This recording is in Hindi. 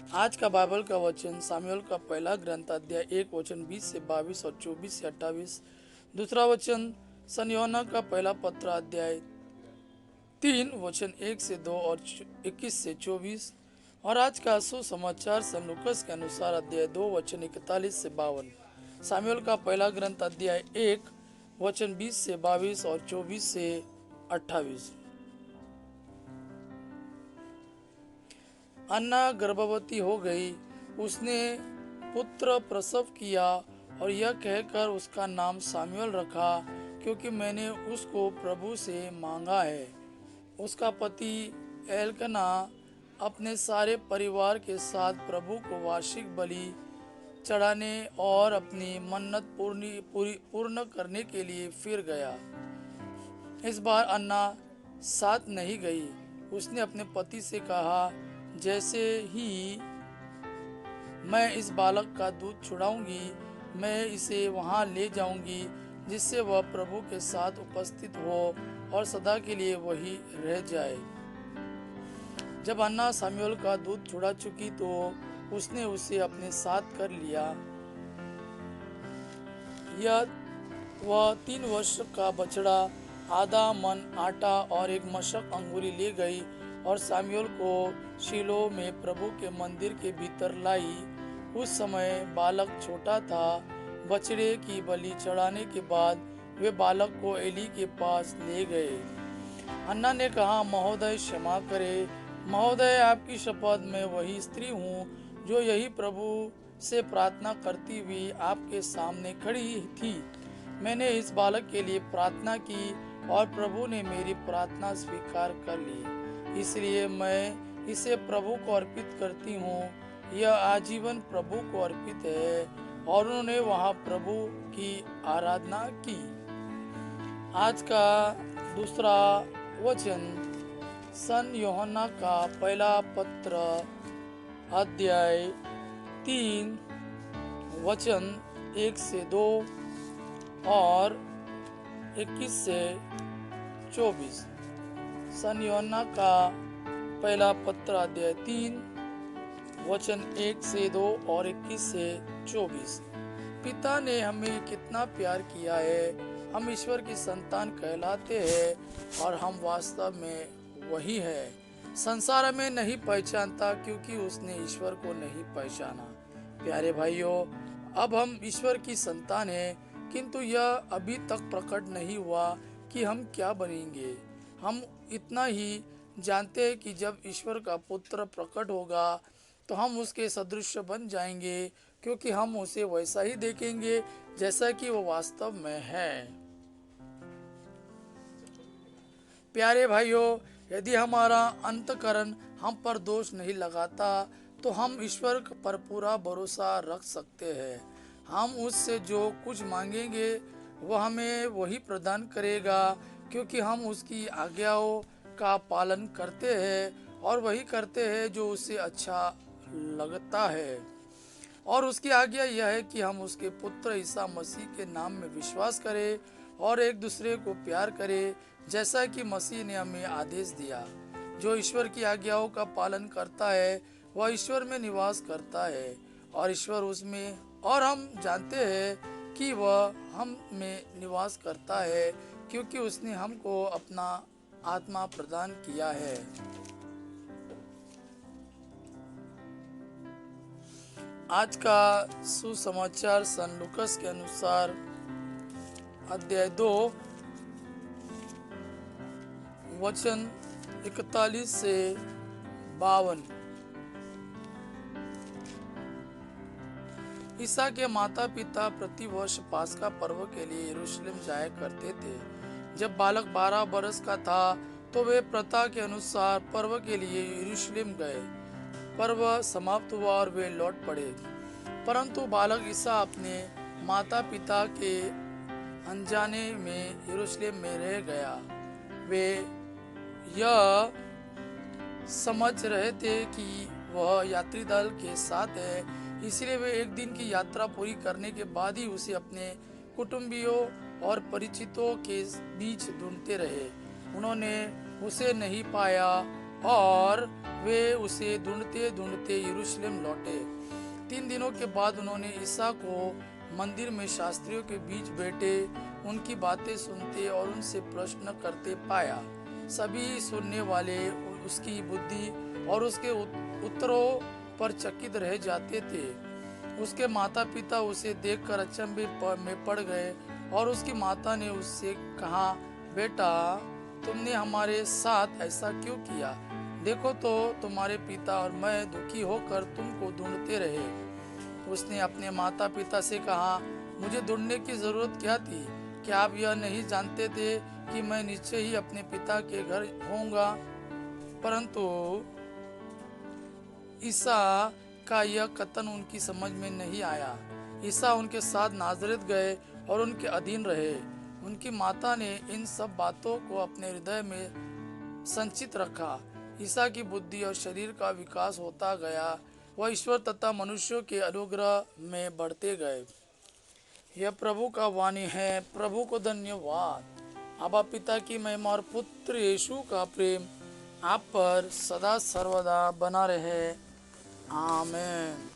आज का बाइबल का वचन सामुएल का पहला ग्रंथ अध्याय 1 वचन 20 से 22 और 24 से 28। दूसरा वचन सन यूहन्ना का पहला पत्र अध्याय 3 वचन 1 से 2 और 21 से 24। और आज का सुसमाचार सन लूकस के अनुसार अध्याय 2 वचन 41 से 52। सामुएल का पहला ग्रंथ अध्याय 1 वचन 20 से 22 और 24 से 28। अन्ना गर्भवती हो गई, उसने पुत्र प्रसव किया और यह कहकर उसका नाम सामुएल रखा, क्योंकि मैंने उसको प्रभु से मांगा है। उसका पति एलकना अपने सारे परिवार के साथ प्रभु को वार्षिक बलि चढ़ाने और अपनी मन्नत पूर्ण करने के लिए फिर गया। इस बार अन्ना साथ नहीं गई। उसने अपने पति से कहा, जैसे ही मैं इस बालक का दूध छुड़ाऊंगी, मैं इसे वहां ले जाऊंगी जिससे वह प्रभु के साथ उपस्थित हो और सदा के लिए वही रह जाए। जब अन्ना सामुएल का दूध छुड़ा चुकी तो उसने उसे अपने साथ कर लिया। वह 3 वर्ष का बछड़ा, आधा मन आटा और एक मशक अंगूरी ले गई और सामुएल को शीलो में प्रभु के मंदिर के भीतर लाई। उस समय बालक छोटा था। बछड़े की बलि चढ़ाने के बाद वे बालक को एली के पास ले गए। अन्ना ने कहा, महोदय क्षमा करे, महोदय आपकी शपथ, मैं वही स्त्री हूँ जो यही प्रभु से प्रार्थना करती हुई आपके सामने खड़ी थी। मैंने इस बालक के लिए प्रार्थना की और प्रभु ने मेरी प्रार्थना स्वीकार कर ली, इसलिए मैं इसे प्रभु को अर्पित करती हूँ। यह आजीवन प्रभु को अर्पित है। और उन्होंने वहाँ प्रभु की आराधना की। आज का दूसरा वचन सन यूहन्ना का पहला पत्र अध्याय 3 वचन 1 से 2 और 21 से 24। सन यूहन्ना का पहला पत्र अध्याय 3 वचन 1 से 2 और 21 से 24। पिता ने हमें कितना प्यार किया है, हम ईश्वर की संतान कहलाते हैं और हम वास्तव में वही है। संसार हमें नहीं पहचानता क्योंकि उसने ईश्वर को नहीं पहचाना। प्यारे भाइयों, अब हम ईश्वर की संतान हैं, किंतु यह अभी तक प्रकट नहीं हुआ कि हम क्या बनेंगे। हम इतना ही जानते हैं कि जब ईश्वर का पुत्र प्रकट होगा तो हम उसके सदृश बन जाएंगे, क्योंकि हम उसे वैसा ही देखेंगे जैसा कि वो वास्तव में है। प्यारे भाइयों, यदि हमारा अंतःकरण हम पर दोष नहीं लगाता तो हम ईश्वर पर पूरा भरोसा रख सकते हैं। हम उससे जो कुछ मांगेंगे वह हमें वही प्रदान करेगा, क्योंकि हम उसकी आज्ञाओं का पालन करते हैं और वही करते हैं जो उसे अच्छा लगता है। और उसकी आज्ञा यह है कि हम उसके पुत्र ईसा मसीह के नाम में विश्वास करें और एक दूसरे को प्यार करें, जैसा कि मसीह ने हमें आदेश दिया। जो ईश्वर की आज्ञाओं का पालन करता है वह ईश्वर में निवास करता है और ईश्वर उसमें, और हम जानते हैं कि वह हम में निवास करता है, क्योंकि उसने हमको अपना आत्मा प्रदान किया है। आज का सुसमाचार सन लूकस के अनुसार अध्याय 2 वचन 41 से 52। ईसा के माता पिता प्रति वर्ष पास्का पर्व के लिए यरूशलेम जाया करते थे। जब बालक 12 बरस का था तो वे प्रथा के अनुसार पर्व के लिए यरूशलेम गए। पर्व समाप्त हुआ और वे लौट पड़े, परंतु बालक ईसा अपने माता पिता के अनजाने में यरूशलेम में रह गया। वे यह समझ रहे थे कि वह यात्री दल के साथ है, इसलिए वे एक दिन की यात्रा पूरी करने के बाद ही उसे अपने कुटुंबियों और परिचितों के बीच ढूंढते रहे। उन्होंने उसे नहीं पाया और वे उसे ढूंढते ढूंढते यरूशलेम लौटे। 3 दिनों के बाद उन्होंने ईसा को मंदिर में शास्त्रियों के बीच बैठे उनकी बातें सुनते और उनसे प्रश्न करते पाया। सभी सुनने वाले उसकी बुद्धि और उसके उत्तरों पर चकित रह जाते थे। उसके माता पिता उसे देखकर अचंभे में पड़ गए और उसकी माता ने उससे कहा, बेटा, तुमने हमारे साथ ऐसा क्यों किया? देखो तो तुम्हारे पिता और मैं दुखी होकर तुमको ढूंढते रहे। उसने अपने माता पिता से कहा, मुझे ढूंढने की जरूरत क्या थी? क्या आप यह नहीं जानते थे कि मैं निश्चय ही अपने पिता के घर होऊंगा? परंतु ईसा का यह कथन उनकी समझ में नहीं आया। ईसा उनके साथ नाजरेत गए और उनके अधीन रहे। उनकी माता ने इन सब बातों को अपने हृदय में संचित रखा। ईसा की बुद्धि और शरीर का विकास होता गया। वह ईश्वर तथा मनुष्यों के अनुग्रह में बढ़ते गए। यह प्रभु का वाणी है। प्रभु को धन्यवाद। आबा पिता की महिमा और पुत्र यीशु का प्रेम आप पर सदा सर्वदा बना रहे। आमीन।